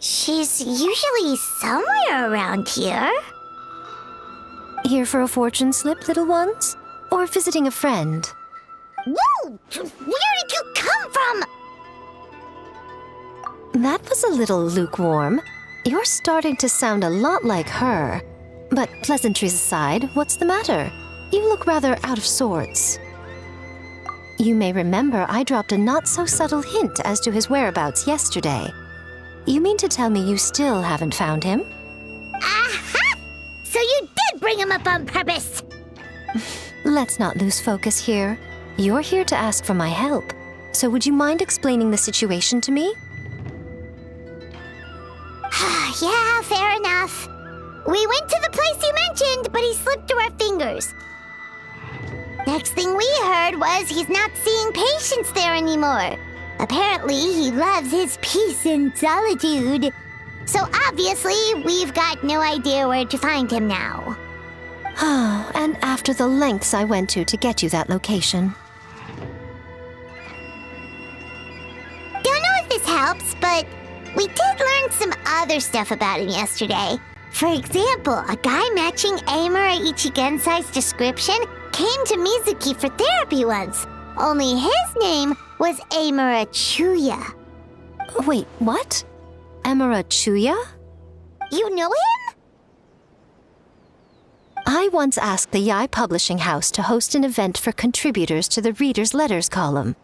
She's usually somewhere around here. Here for a fortune slip, little ones? Or visiting a friend? Whoa! Where did you come from? That was a little lukewarm. You're starting to sound a lot like her. But pleasantries aside, what's the matter? You look rather out of sorts. You may remember I dropped a not-so-subtle hint as to his whereabouts yesterday. You mean to tell me you still haven't found him? Aha! So you did bring him up on purpose! Let's not lose focus here. You're here to ask for my help. So would you mind explaining the situation to me? Yeah, fair enough. We went to the place you mentioned, but he slipped through our fingers. Next thing we heard was he's not seeing patients there anymore. Apparently, he loves his peace and solitude. So obviously, we've got no idea where to find him now. And after the lengths I went to get you that location. Don't know if this helps, but we did learn some other stuff about him yesterday. For example, a guy matching Amura Ichigensai's description came to Mizuki for therapy once. Only his name was Amura Chuya. Wait, what? Amura Chuya? You know him? I once asked the Yai Publishing House to host an event for contributors to the Reader's Letters column.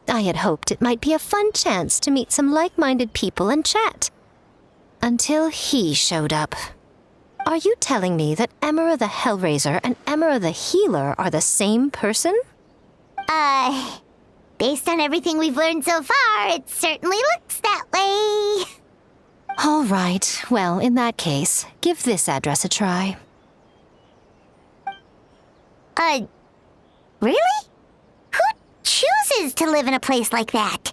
I had hoped it might be a fun chance to meet some like-minded people and chat. Until he showed up. Are you telling me that Amura the Hellraiser and Amura the Healer are the same person? Based on everything we've learned so far, it certainly looks that way. All right. Well, in that case, give this address a try. Really? Who chooses to live in a place like that?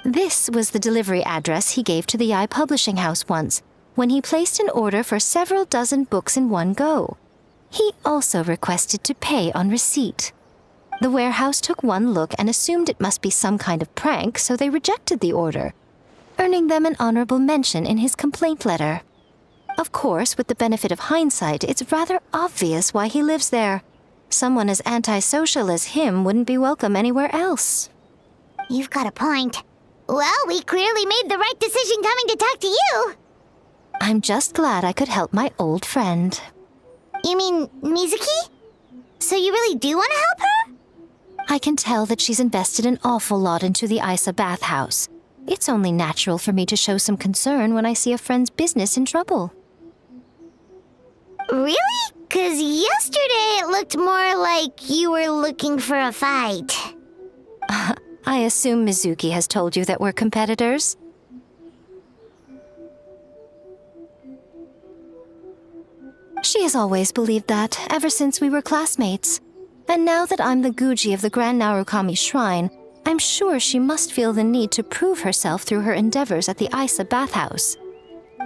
This was the delivery address he gave to the Yai Publishing House once, when he placed an order for several dozen books in one go. He also requested to pay on receipt. The warehouse took one look and assumed it must be some kind of prank, so they rejected the order, earning them an honorable mention in his complaint letter. Of course, with the benefit of hindsight, it's rather obvious why he lives there. Someone as antisocial as him wouldn't be welcome anywhere else. You've got a point. Well, we clearly made the right decision coming to talk to you. I'm just glad I could help my old friend. You mean Mizuki? So you really do want to help her? I can tell that she's invested an awful lot into the Isa bathhouse. It's only natural for me to show some concern when I see a friend's business in trouble. Really? 'Cause yesterday it looked more like you were looking for a fight. I assume Mizuki has told you that we're competitors? She has always believed that, ever since we were classmates. And now that I'm the Guji of the Grand Narukami Shrine, I'm sure she must feel the need to prove herself through her endeavors at the Isa bathhouse.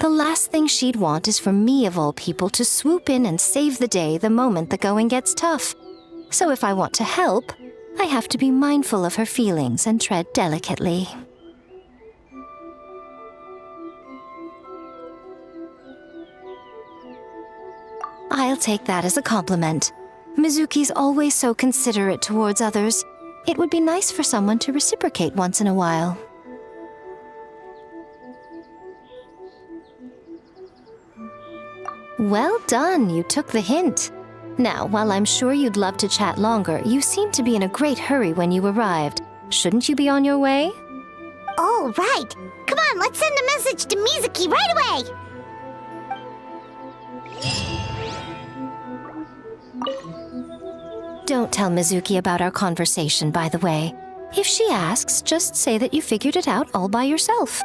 The last thing she'd want is for me, of all people, to swoop in and save the day the moment the going gets tough. So if I want to help, I have to be mindful of her feelings and tread delicately. I'll take that as a compliment. Mizuki's always so considerate towards others. It would be nice for someone to reciprocate once in a while. Well done, you took the hint. Now, while I'm sure you'd love to chat longer, you seemed to be in a great hurry when you arrived. Shouldn't you be on your way? Oh, right. Come on, let's send a message to Mizuki right away. Don't tell Mizuki about our conversation, by the way. If she asks, just say that you figured it out all by yourself.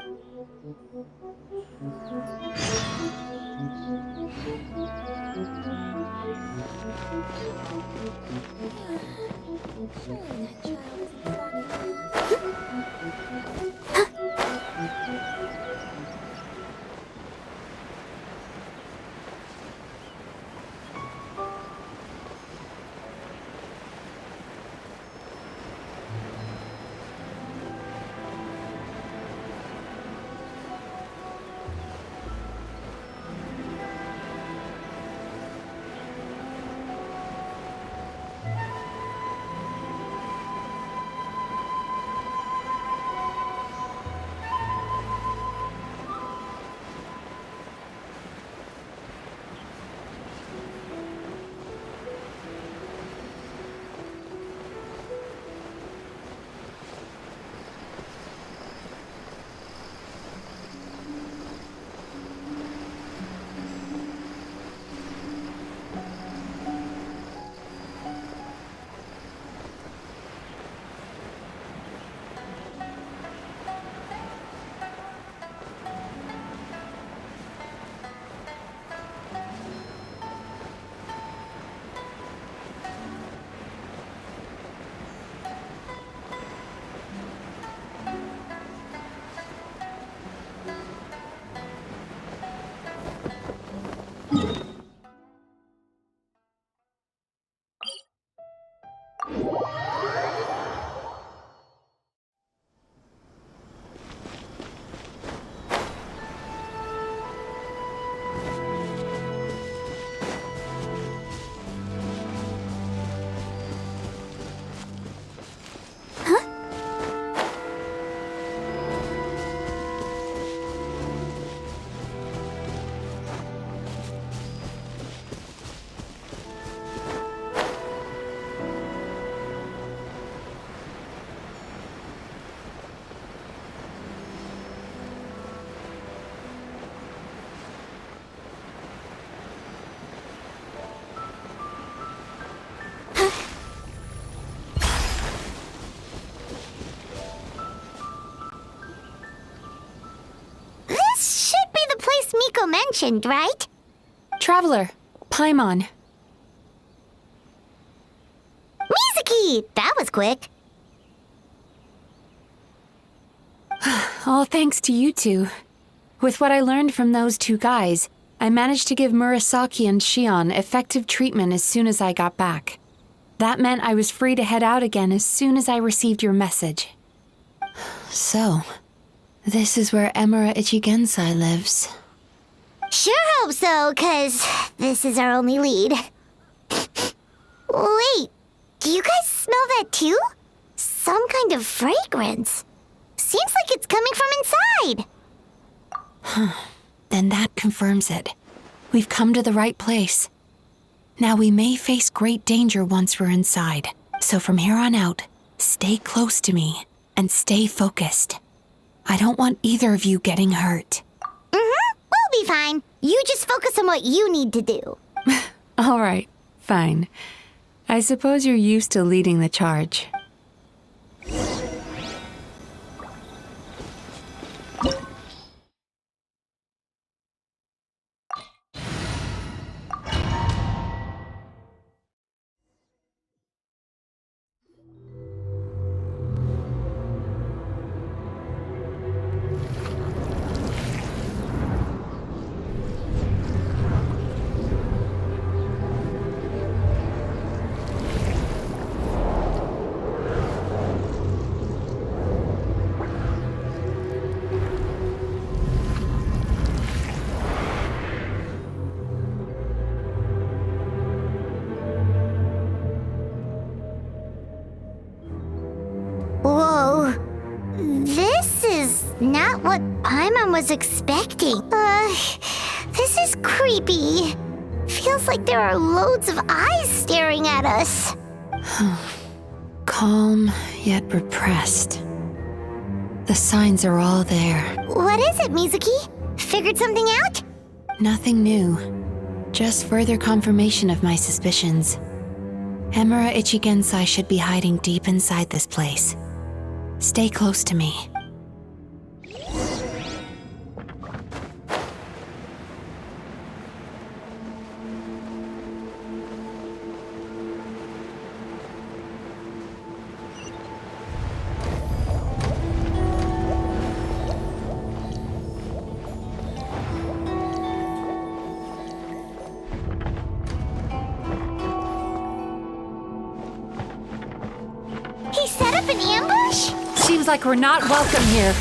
This should be the place Miko mentioned, right? Traveler, Paimon. Mizuki! That was quick. All thanks to you two. With what I learned from those two guys, I managed to give Murasaki and Shion effective treatment as soon as I got back. That meant I was free to head out again as soon as I received your message. So, this is where Emura Ichigensai lives. Sure hope so, 'cause this is our only lead. Wait, do you guys smell that too? Some kind of fragrance. Seems like it's coming from inside. Then that confirms it. We've come to the right place. Now we may face great danger once we're inside. So from here on out, stay close to me and stay focused. I don't want either of you getting hurt. We'll be fine. You just focus on what you need to do. All right, fine. I suppose you're used to leading the charge. Whoa. This is not what Paimon was expecting. This is creepy. Feels like there are loads of eyes staring at us. Calm, yet repressed. The signs are all there. What is it, Mizuki? Figured something out? Nothing new. Just further confirmation of my suspicions. Emura Ichigensai should be hiding deep inside this place. Stay close to me. He set up an ambush? Seems like we're not welcome here.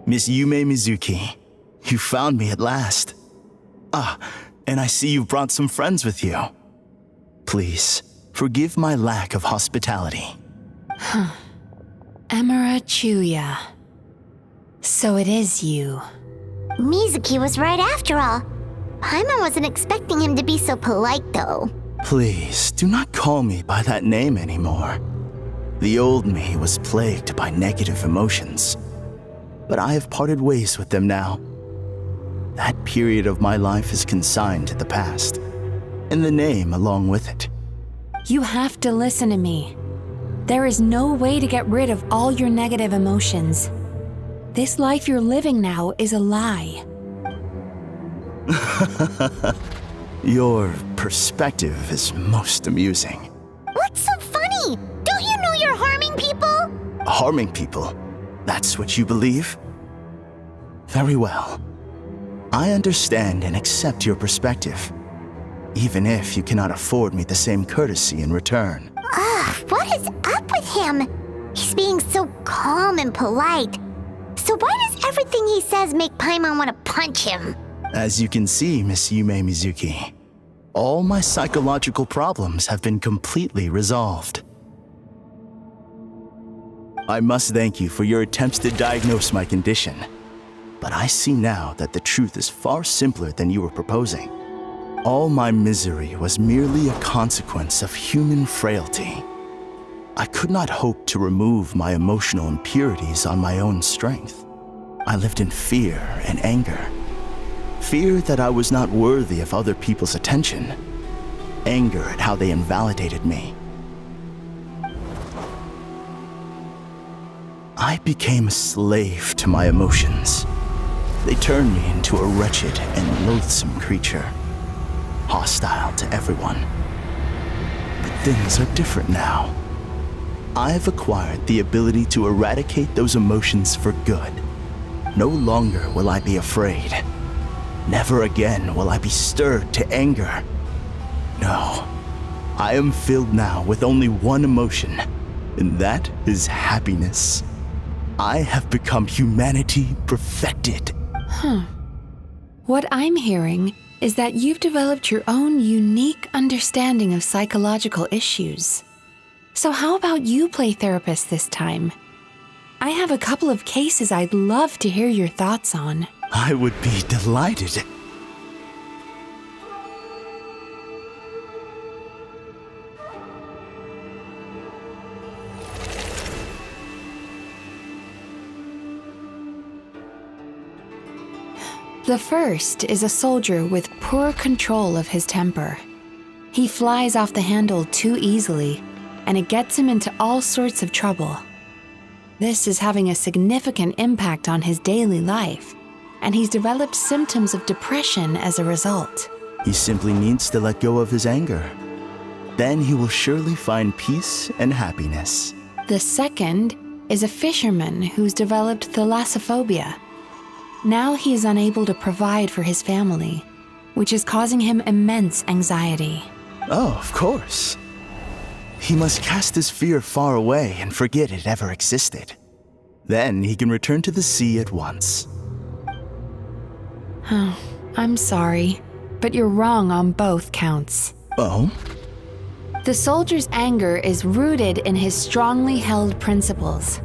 Miss Yume Mizuki, you found me at last. Ah, and I see you've brought some friends with you. Please, forgive my lack of hospitality. Emura Chuya. So it is you. Mizuki was right after all. Paimon wasn't expecting him to be so polite, though. Please, do not call me by that name anymore. The old me was plagued by negative emotions, but I have parted ways with them now. That period of my life is consigned to the past, and the name along with it. You have to listen to me. There is no way to get rid of all your negative emotions. This life you're living now is a lie. Your perspective is most amusing. What's so funny? Don't you know you're harming people? Harming people? That's what you believe? Very well. I understand and accept your perspective, even if you cannot afford me the same courtesy in return. What is up with him? He's being so calm and polite. So why does everything he says make Paimon want to punch him? As you can see, Miss Mizuki, all my psychological problems have been completely resolved. I must thank you for your attempts to diagnose my condition, but I see now that the truth is far simpler than you were proposing. All my misery was merely a consequence of human frailty. I could not hope to remove my emotional impurities on my own strength. I lived in fear and anger. Fear that I was not worthy of other people's attention. Anger at how they invalidated me. I became a slave to my emotions. They turned me into a wretched and loathsome creature, hostile to everyone. But things are different now. I have acquired the ability to eradicate those emotions for good. No longer will I be afraid. Never again will I be stirred to anger. No, I am filled now with only one emotion, and that is happiness. I have become humanity perfected. What I'm hearing is that you've developed your own unique understanding of psychological issues. So how about you play therapist this time? I have a couple of cases I'd love to hear your thoughts on. I would be delighted. The first is a soldier with poor control of his temper. He flies off the handle too easily, and it gets him into all sorts of trouble. This is having a significant impact on his daily life, and he's developed symptoms of depression as a result. He simply needs to let go of his anger. Then he will surely find peace and happiness. The second is a fisherman who's developed thalassophobia. Now he is unable to provide for his family, which is causing him immense anxiety. Oh, of course. He must cast his fear far away and forget it ever existed. Then he can return to the sea at once. Oh, I'm sorry, but you're wrong on both counts. Oh? The soldier's anger is rooted in his strongly held principles.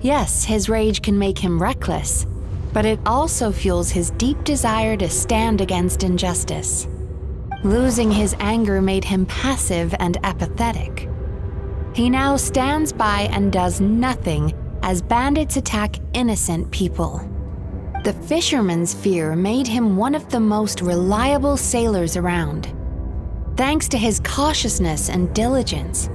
Yes, his rage can make him reckless, but it also fuels his deep desire to stand against injustice. Losing his anger made him passive and apathetic. He now stands by and does nothing as bandits attack innocent people. The fisherman's fear made him one of the most reliable sailors around. Thanks to his cautiousness and diligence,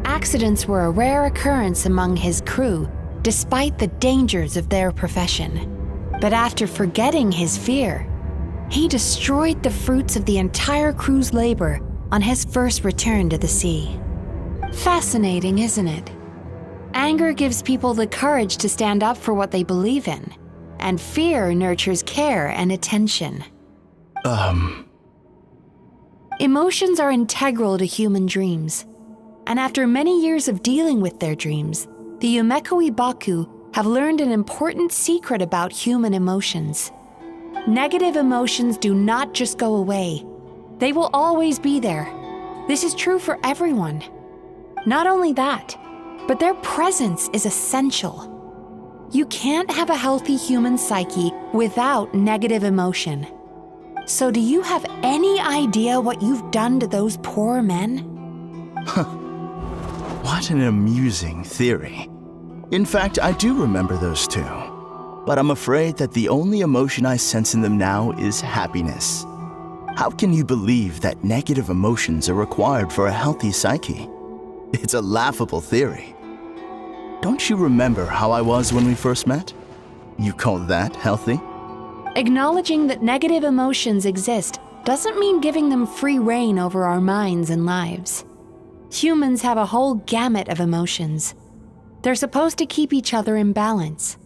accidents were a rare occurrence among his crew, despite the dangers of their profession. But after forgetting his fear, he destroyed the fruits of the entire crew's labor on his first return to the sea. Fascinating, isn't it? Anger gives people the courage to stand up for what they believe in, and fear nurtures care and attention. Emotions are integral to human dreams, and after many years of dealing with their dreams, the yumekui-baku have learned an important secret about human emotions. Negative emotions do not just go away. They will always be there. This is true for everyone. Not only that, but their presence is essential. You can't have a healthy human psyche without negative emotion. So do you have any idea what you've done to those poor men? What an amusing theory. In fact, I do remember those two. But I'm afraid that the only emotion I sense in them now is happiness. How can you believe that negative emotions are required for a healthy psyche? It's a laughable theory. Don't you remember how I was when we first met? You call that healthy? Acknowledging that negative emotions exist doesn't mean giving them free rein over our minds and lives. Humans have a whole gamut of emotions. They're supposed to keep each other in balance.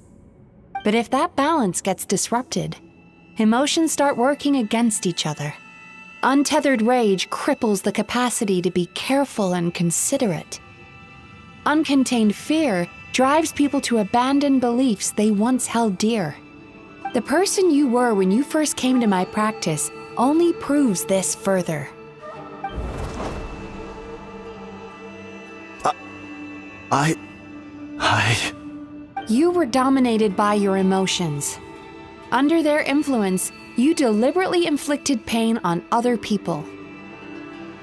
But if that balance gets disrupted, emotions start working against each other. Untethered rage cripples the capacity to be careful and considerate. Uncontained fear drives people to abandon beliefs they once held dear. The person you were when you first came to my practice only proves this further. You were dominated by your emotions. Under their influence, you deliberately inflicted pain on other people.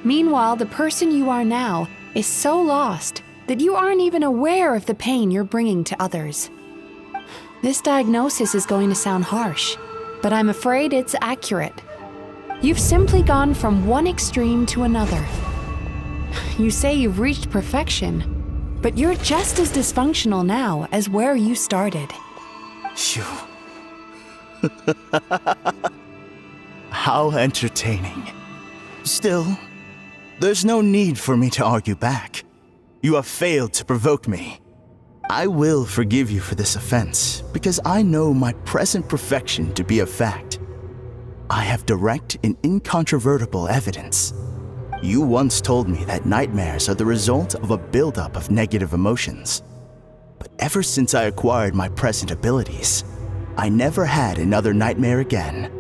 Meanwhile, the person you are now is so lost that you aren't even aware of the pain you're bringing to others. This diagnosis is going to sound harsh, but I'm afraid it's accurate. You've simply gone from one extreme to another. You say you've reached perfection, but you're just as dysfunctional now as where you started. You... How entertaining. Still, there's no need for me to argue back. You have failed to provoke me. I will forgive you for this offense, because I know my present perfection to be a fact. I have direct and incontrovertible evidence. You once told me that nightmares are the result of a buildup of negative emotions. But ever since I acquired my present abilities, I never had another nightmare again.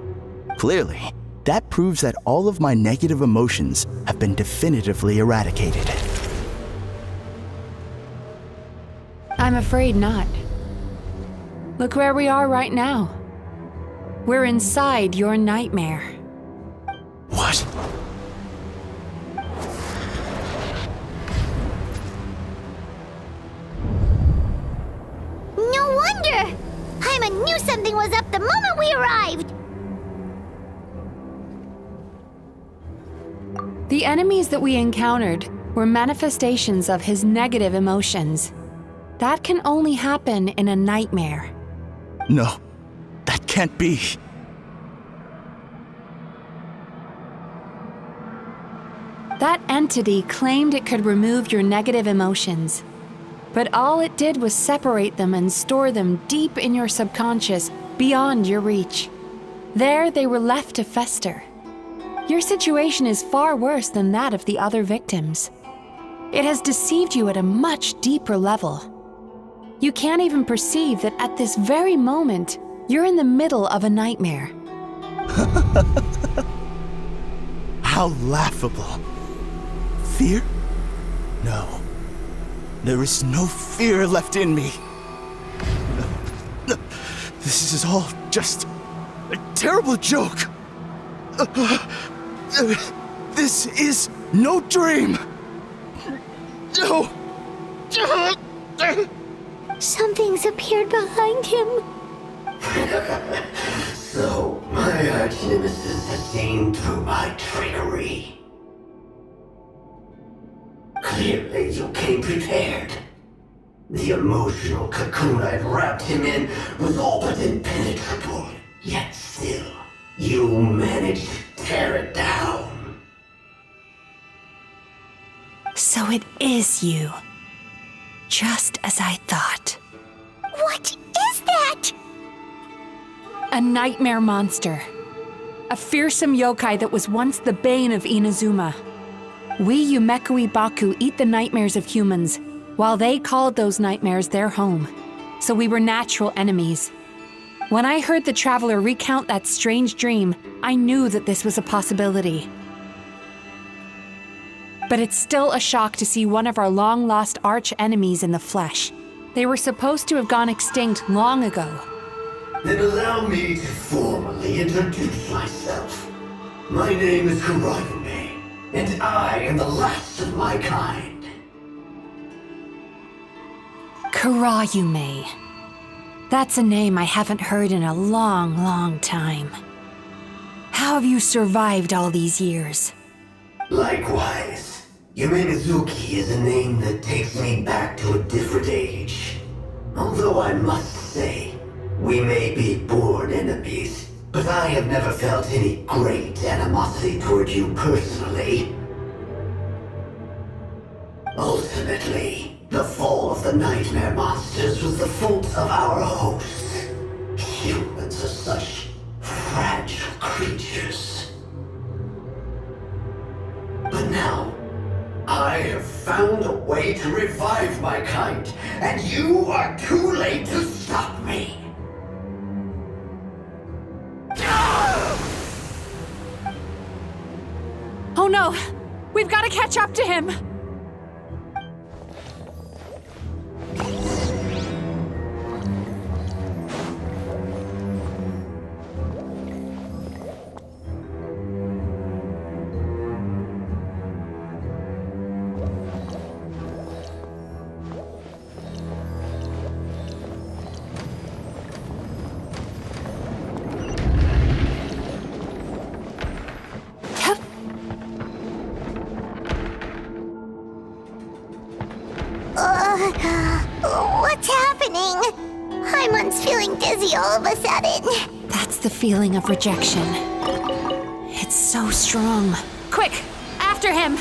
Clearly, that proves that all of my negative emotions have been definitively eradicated. I'm afraid not. Look where we are right now. We're inside your nightmare. What? No wonder! Haima knew something was up the moment we arrived! The enemies that we encountered were manifestations of his negative emotions. That can only happen in a nightmare. No, that can't be. That entity claimed it could remove your negative emotions. But all it did was separate them and store them deep in your subconscious, beyond your reach. There they were left to fester. Your situation is far worse than that of the other victims. It has deceived you at a much deeper level. You can't even perceive that at this very moment, you're in the middle of a nightmare. How laughable. Fear? No. There is no fear left in me. This is all just a terrible joke. This is no dream. No. Something's appeared behind him. So, my arch-nemesis has seen through my trickery. Clearly, you came prepared. The emotional cocoon I'd wrapped him in was all but impenetrable. Yet still, you managed to tear it down. So it is you. Just as I thought. What is that? A nightmare monster. A fearsome yokai that was once the bane of Inazuma. We yumekui-baku eat the nightmares of humans, while they called those nightmares their home. So we were natural enemies. When I heard the traveler recount that strange dream, I knew that this was a possibility. But it's still a shock to see one of our long-lost arch-enemies in the flesh. They were supposed to have gone extinct long ago. Then allow me to formally introduce myself. My name is Kurayume, and I am the last of my kind. Kurayume. That's a name I haven't heard in a long, long time. How have you survived all these years? Likewise, Mizuki is a name that takes me back to a different age. Although I must say, we may be born enemies, but I have never felt any great animosity toward you personally. Ultimately, the fall of the nightmare monsters was the fault of our hosts. Humans are such fragile creatures. But now, I have found a way to revive my kind, and you are too late to stop me. Oh no! We've got to catch up to him! What's happening? Hyman's feeling dizzy all of a sudden. That's the feeling of rejection. It's so strong. Quick! After him!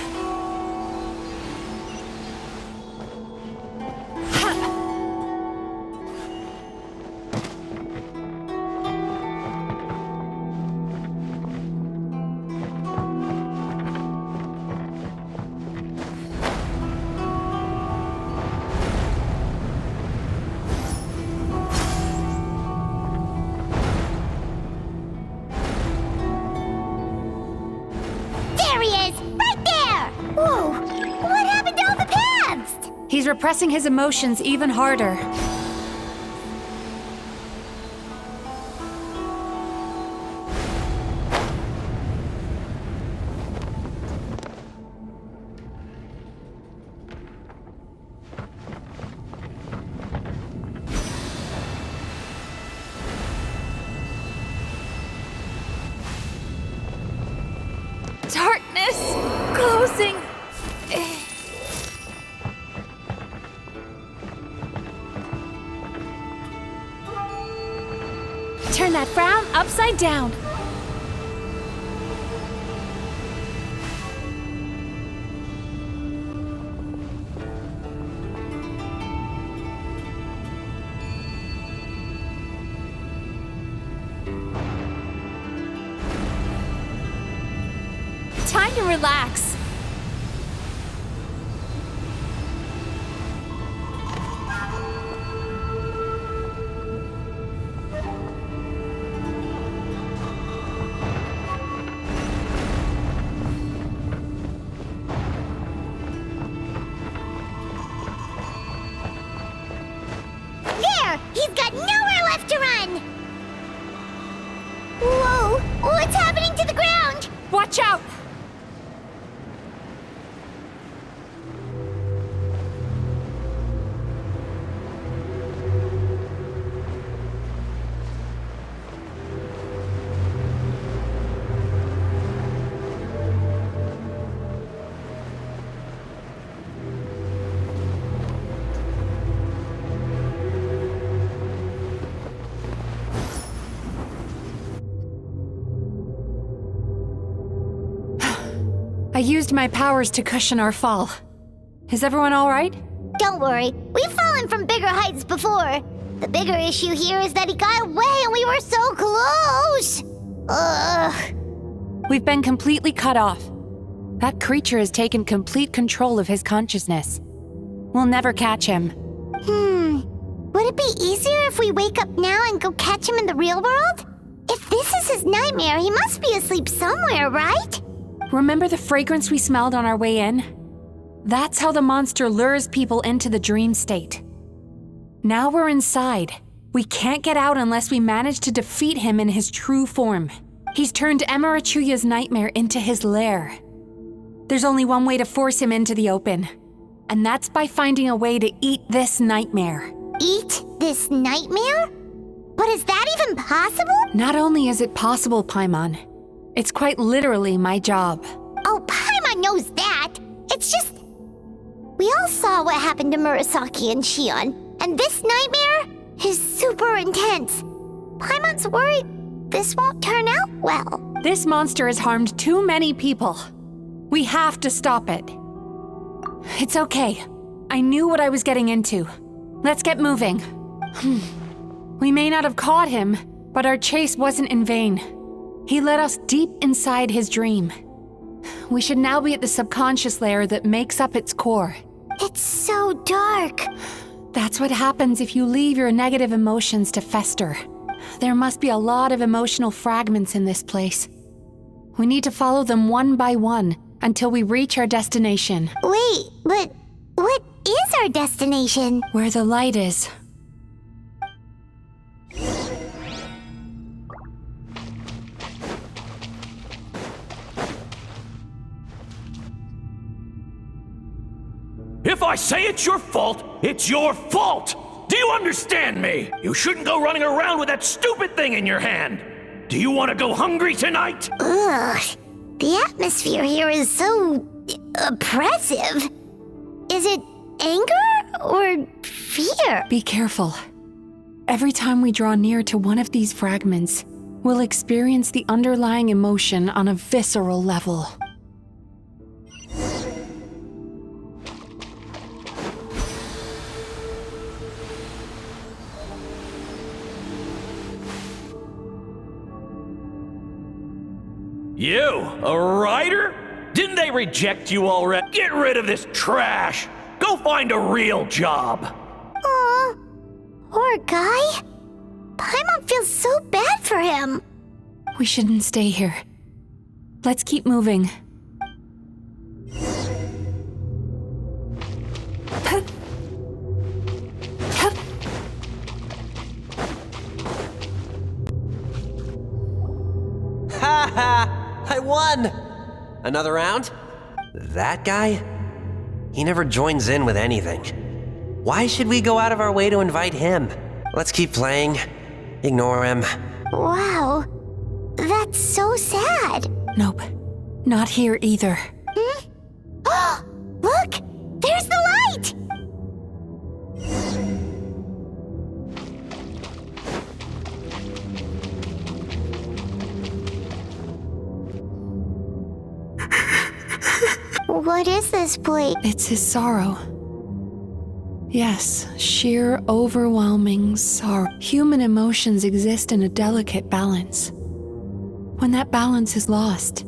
There he is! Right there! Whoa! What happened to all the paths? He's repressing his emotions even harder. Darkness closing. Turn that frown upside down. Time to relax. There! He's got nowhere left to run! Whoa! What's happening to the ground? Watch out! I used my powers to cushion our fall. Is everyone all right? Don't worry, we've fallen from bigger heights before. The bigger issue here is that he got away and we were so close! Ugh. We've been completely cut off. That creature has taken complete control of his consciousness. We'll never catch him. Would it be easier if we wake up now and go catch him in the real world? If this is his nightmare, he must be asleep somewhere, right? Remember the fragrance we smelled on our way in? That's how the monster lures people into the dream state. Now we're inside. We can't get out unless we manage to defeat him in his true form. He's turned Emarachuya's nightmare into his lair. There's only one way to force him into the open, and that's by finding a way to eat this nightmare. Eat this nightmare? But is that even possible? Not only is it possible, Paimon, it's quite literally my job. Oh, Paimon knows that. It's just all saw what happened to Murasaki and Shion, and this nightmare is super intense. Paimon's worried this won't turn out well. This monster has harmed too many people. We have to stop it. It's okay. I knew what I was getting into. Let's get moving. We may not have caught him, but our chase wasn't in vain. He led us deep inside his dream. We should now be at the subconscious layer that makes up its core. It's so dark. That's what happens if you leave your negative emotions to fester. There must be a lot of emotional fragments in this place. We need to follow them one by one until we reach our destination. Wait, but what is our destination? Where the light is. If I say it's your fault, it's your fault! Do you understand me? You shouldn't go running around with that stupid thing in your hand! Do you want to go hungry tonight? Ugh, the atmosphere here is so oppressive. Is it anger or fear? Be careful. Every time we draw near to one of these fragments, we'll experience the underlying emotion on a visceral level. You, a writer? Didn't they reject you already? Get rid of this trash! Go find a real job! Aw, poor guy. Paimon feels so bad for him. We shouldn't stay here. Let's keep moving. Ha ha! I won! Another round? That guy? He never joins in with anything. Why should we go out of our way to invite him? Let's keep playing. Ignore him. Wow, that's so sad. Nope. Not here either. Look, there's the light! What is this place? It's his sorrow. Yes, sheer, overwhelming sorrow. Human emotions exist in a delicate balance. When that balance is lost,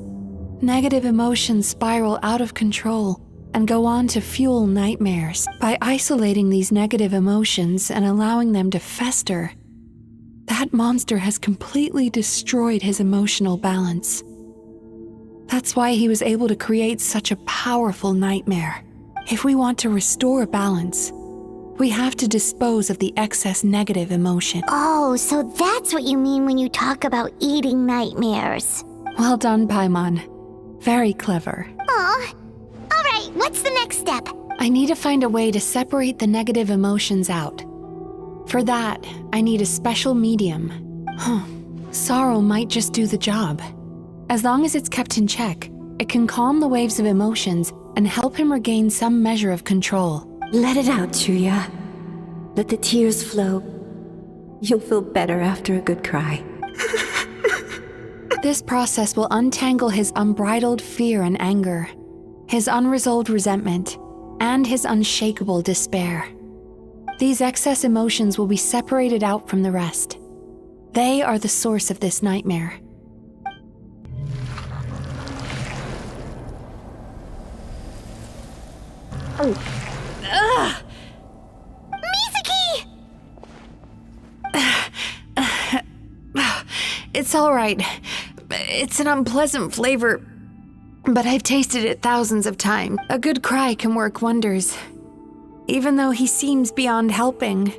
negative emotions spiral out of control and go on to fuel nightmares. By isolating these negative emotions and allowing them to fester, that monster has completely destroyed his emotional balance. That's why he was able to create such a powerful nightmare. If we want to restore balance, we have to dispose of the excess negative emotion. Oh, so that's what you mean when you talk about eating nightmares. Well done, Paimon. Very clever. Aw. All right, what's the next step? I need to find a way to separate the negative emotions out. For that, I need a special medium. Sorrow might just do the job. As long as it's kept in check, it can calm the waves of emotions and help him regain some measure of control. Let it out, Chuya. Let the tears flow. You'll feel better after a good cry. This process will untangle his unbridled fear and anger, his unresolved resentment, and his unshakable despair. These excess emotions will be separated out from the rest. They are the source of this nightmare. Mizuki! It's all right. It's an unpleasant flavor, but I've tasted it thousands of times. A good cry can work wonders. Even though he seems beyond helping,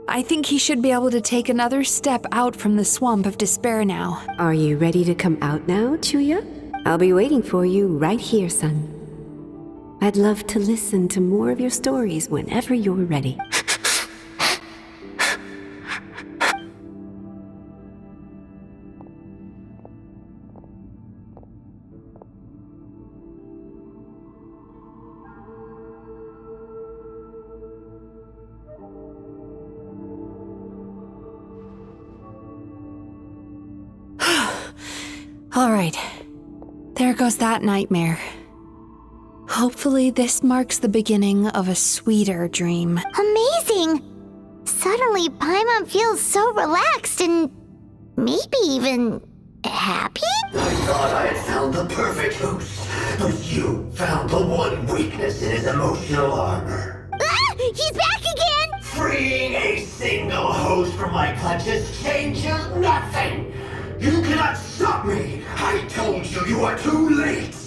I think he should be able to take another step out from the swamp of despair now. Are you ready to come out now, Chuya? I'll be waiting for you right here, son. I'd love to listen to more of your stories whenever you're ready. All right. There goes that nightmare. Hopefully this marks the beginning of a sweeter dream. Amazing! Suddenly, Paimon feels so relaxed and maybe even happy? I thought I had found the perfect host, but you found the one weakness in his emotional armor. Ah! He's back again! Freeing a single host from my clutches changes nothing! You cannot stop me! I told you you are too late!